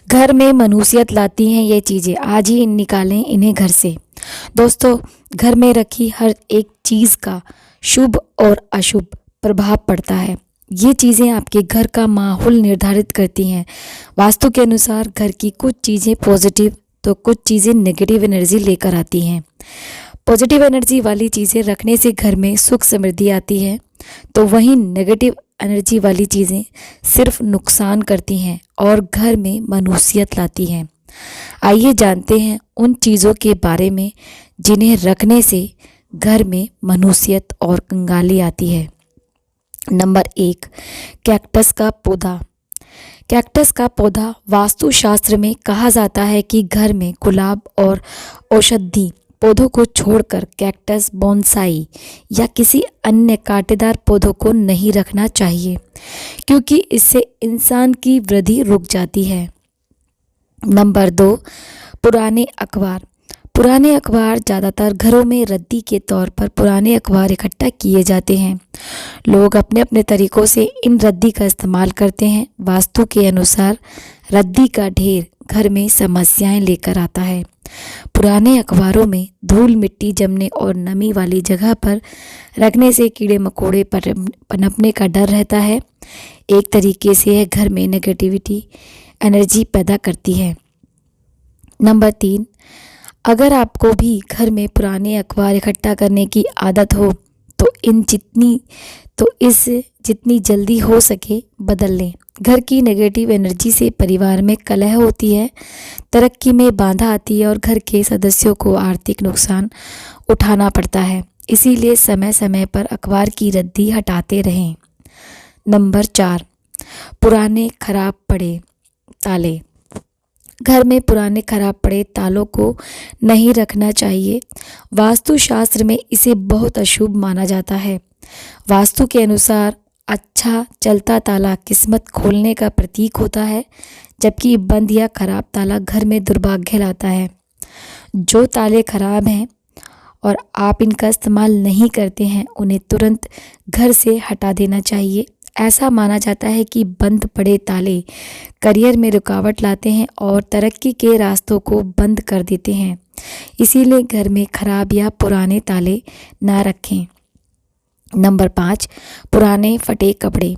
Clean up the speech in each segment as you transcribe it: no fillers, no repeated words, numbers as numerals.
घर में मनुष्यत लाती हैं ये चीज़ें, आज ही निकालें इन्हें घर से। दोस्तों, घर में रखी हर एक चीज़ का शुभ और अशुभ प्रभाव पड़ता है। ये चीज़ें आपके घर का माहौल निर्धारित करती हैं। वास्तु के अनुसार घर की कुछ चीज़ें पॉजिटिव तो कुछ चीज़ें नेगेटिव एनर्जी लेकर आती हैं। पॉजिटिव एनर्जी वाली चीज़ें रखने से घर में सुख समृद्धि आती है, तो वहीं नेगेटिव एनर्जी वाली चीज़ें सिर्फ नुकसान करती हैं और घर में मायूसियत लाती हैं। आइए जानते हैं उन चीज़ों के बारे में जिन्हें रखने से घर में मायूसियत और कंगाली आती है। नंबर 1, कैक्टस का पौधा। कैक्टस का पौधा वास्तुशास्त्र में कहा जाता है कि घर में गुलाब और औषधि पौधों को छोड़कर कैक्टस, बोनसाई या किसी अन्य कांटेदार पौधों को नहीं रखना चाहिए, क्योंकि इससे इंसान की वृद्धि रुक जाती है। नंबर 2, पुराने अखबार। पुराने अखबार ज़्यादातर घरों में रद्दी के तौर पर पुराने अखबार इकट्ठा किए जाते हैं। लोग अपने अपने तरीक़ों से इन रद्दी का इस्तेमाल करते हैं। वास्तु के अनुसार रद्दी का ढेर घर में समस्याएं लेकर आता है। पुराने अखबारों में धूल मिट्टी जमने और नमी वाली जगह पर रखने से कीड़े मकोड़े पनपने का डर रहता है। एक तरीके से यह घर में नेगेटिविटी एनर्जी पैदा करती है। नंबर 3, अगर आपको भी घर में पुराने अखबार इकट्ठा करने की आदत हो तो इस जितनी जल्दी हो सके बदल लें। घर की नेगेटिव एनर्जी से परिवार में कलह होती है, तरक्की में बाधा आती है और घर के सदस्यों को आर्थिक नुकसान उठाना पड़ता है। इसीलिए समय समय पर अखबार की रद्दी हटाते रहें। नंबर 4, पुराने खराब पड़े ताले। घर में पुराने खराब पड़े तालों को नहीं रखना चाहिए। वास्तुशास्त्र में इसे बहुत अशुभ माना जाता है। वास्तु के अनुसार अच्छा चलता ताला किस्मत खोलने का प्रतीक होता है, जबकि बंद या खराब ताला घर में दुर्भाग्य लाता है। जो ताले खराब हैं और आप इनका इस्तेमाल नहीं करते हैं, उन्हें तुरंत घर से हटा देना चाहिए। ऐसा माना जाता है कि बंद पड़े ताले करियर में रुकावट लाते हैं और तरक्की के रास्तों को बंद कर देते हैं। इसीलिए घर में खराब या पुराने ताले ना रखें। नंबर 5, पुराने फटे कपड़े।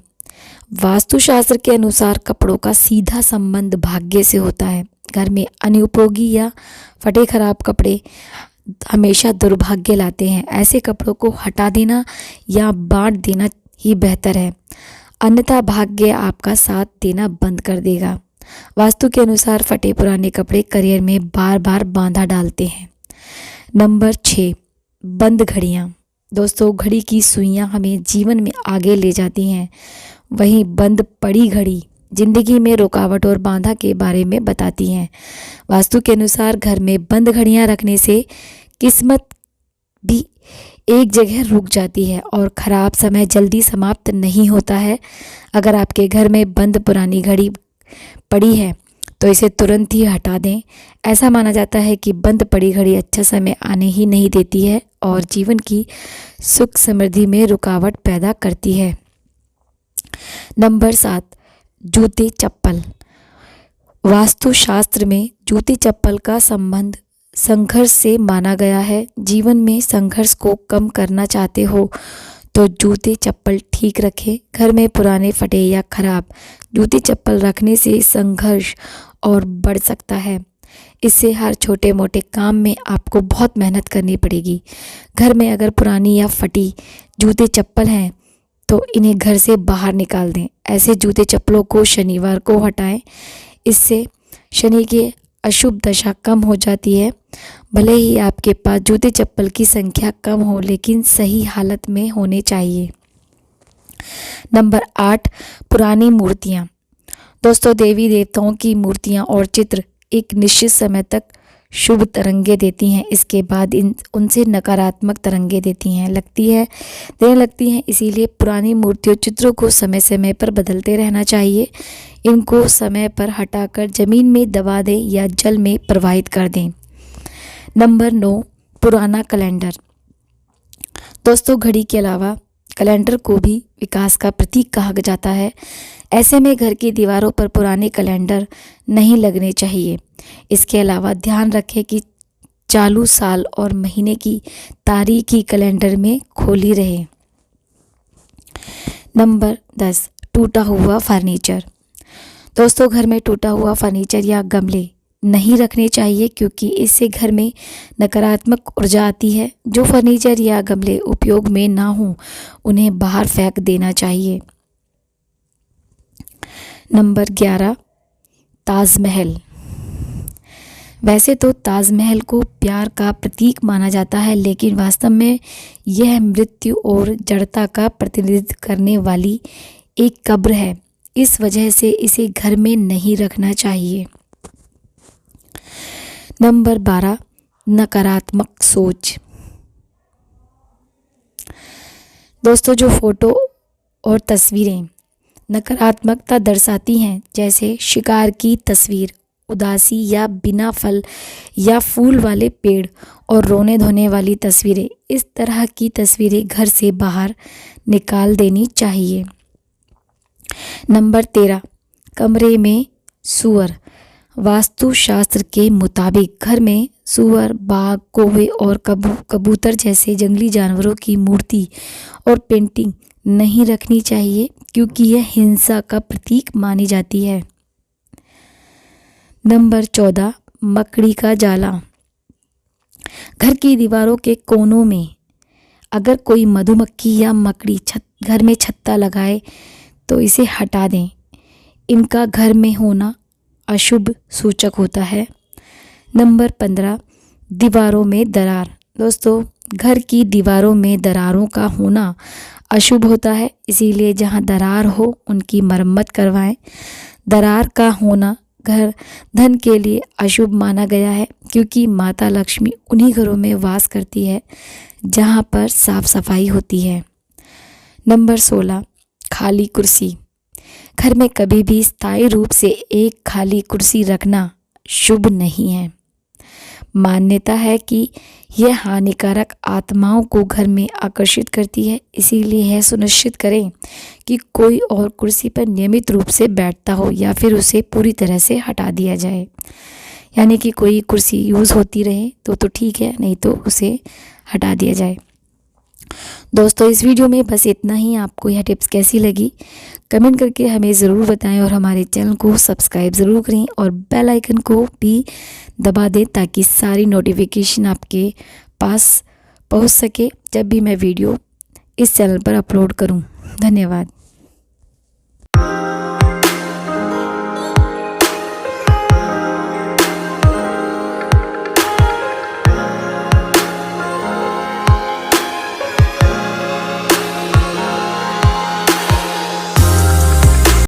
वास्तुशास्त्र के अनुसार कपड़ों का सीधा संबंध भाग्य से होता है। घर में अनुपयोगी या फटे खराब कपड़े हमेशा दुर्भाग्य लाते हैं। ऐसे कपड़ों को हटा देना या बांट देना ही बेहतर है, अन्यथा भाग्य आपका साथ देना बंद कर देगा। वास्तु के अनुसार फटे पुराने कपड़े करियर में बार बार बाधा डालते हैं। नंबर 6, बंद घड़ियाँ। दोस्तों, घड़ी की सुइयाँ हमें जीवन में आगे ले जाती हैं, वहीं बंद पड़ी घड़ी जिंदगी में रुकावट और बाधा के बारे में बताती हैं। वास्तु के अनुसार घर में बंद घड़ियाँ रखने से किस्मत भी एक जगह रुक जाती है और ख़राब समय जल्दी समाप्त नहीं होता है। अगर आपके घर में बंद पुरानी घड़ी पड़ी है तो इसे तुरंत ही हटा दें। ऐसा माना जाता है कि बंद पड़ी घड़ी अच्छा समय आने ही नहीं देती है और जीवन की सुख समृद्धि में रुकावट पैदा करती है। नंबर 7, जूते चप्पल। वास्तुशास्त्र में जूते चप्पल का संबंध संघर्ष से माना गया है। जीवन में संघर्ष को कम करना चाहते हो तो जूते चप्पल ठीक रखें। घर में पुराने फटे या खराब जूते चप्पल रखने से संघर्ष और बढ़ सकता है। इससे हर छोटे मोटे काम में आपको बहुत मेहनत करनी पड़ेगी। घर में अगर पुरानी या फटी जूते चप्पल हैं तो इन्हें घर से बाहर निकाल दें। ऐसे जूते चप्पलों को शनिवार को हटाएं। इससे शनि की अशुभ दशा कम हो जाती है। भले ही आपके पास जूते चप्पल की संख्या कम हो, लेकिन सही हालत में होने चाहिए। नंबर 8, पुरानी मूर्तियाँ। दोस्तों, देवी देवताओं की मूर्तियाँ और चित्र एक निश्चित समय तक शुभ तरंगे देती हैं, इसके बाद उनसे नकारात्मक तरंगे देने लगती हैं। इसीलिए पुरानी मूर्तियों चित्रों को समय समय पर बदलते रहना चाहिए। इनको समय पर हटाकर ज़मीन में दबा दें या जल में प्रवाहित कर दें। नंबर 9, पुराना कैलेंडर। दोस्तों, घड़ी के अलावा कैलेंडर को भी विकास का प्रतीक कहा जाता है। ऐसे में घर की दीवारों पर पुराने कैलेंडर नहीं लगने चाहिए। इसके अलावा ध्यान रखें कि चालू साल और महीने की तारीख ही कैलेंडर में खोली रहे। नंबर 10, टूटा हुआ फर्नीचर। दोस्तों, घर में टूटा हुआ फर्नीचर या गमले नहीं रखने चाहिए, क्योंकि इससे घर में नकारात्मक ऊर्जा आती है। जो फर्नीचर या गमले उपयोग में ना हो उन्हें बाहर फेंक देना चाहिए। नंबर 11, ताजमहल। वैसे तो ताजमहल को प्यार का प्रतीक माना जाता है, लेकिन वास्तव में यह मृत्यु और जड़ता का प्रतिनिधित्व करने वाली एक कब्र है। इस वजह से इसे घर में नहीं रखना चाहिए। नंबर 12, नकारात्मक सोच। दोस्तों, जो फोटो और तस्वीरें नकारात्मकता दर्शाती हैं, जैसे शिकार की तस्वीर, उदासी या बिना फल या फूल वाले पेड़ और रोने धोने वाली तस्वीरें, इस तरह की तस्वीरें घर से बाहर निकाल देनी चाहिए। नंबर 13, कमरे में सूअर। वास्तुशास्त्र के मुताबिक घर में सूअर, बाघ, कौवे और कबूतर जैसे जंगली जानवरों की मूर्ति और पेंटिंग नहीं रखनी चाहिए, क्योंकि यह हिंसा का प्रतीक मानी जाती है। नंबर 14, मकड़ी का जाला। घर की दीवारों के कोनों में अगर कोई मधुमक्खी या मकड़ी घर में छत्ता लगाए तो इसे हटा दें। इनका घर में होना अशुभ सूचक होता है। नंबर 15, दीवारों में दरार। दोस्तों, घर की दीवारों में दरारों का होना अशुभ होता है, इसीलिए जहां दरार हो उनकी मरम्मत करवाएं। दरार का होना घर धन के लिए अशुभ माना गया है, क्योंकि माता लक्ष्मी उन्हीं घरों में वास करती है जहां पर साफ सफाई होती है। नंबर 16, खाली कुर्सी। घर में कभी भी स्थायी रूप से एक खाली कुर्सी रखना शुभ नहीं है। मान्यता है कि यह हानिकारक आत्माओं को घर में आकर्षित करती है, इसीलिए यह सुनिश्चित करें कि कोई और कुर्सी पर नियमित रूप से बैठता हो या फिर उसे पूरी तरह से हटा दिया जाए। यानी कि कोई कुर्सी यूज़ होती रहे तो ठीक है, नहीं तो उसे हटा दिया जाए। दोस्तों, इस वीडियो में बस इतना ही। आपको यह टिप्स कैसी लगी कमेंट करके हमें ज़रूर बताएं, और हमारे चैनल को सब्सक्राइब ज़रूर करें और बेल आइकन को भी दबा दें, ताकि सारी नोटिफिकेशन आपके पास पहुंच सके जब भी मैं वीडियो इस चैनल पर अपलोड करूं। धन्यवाद।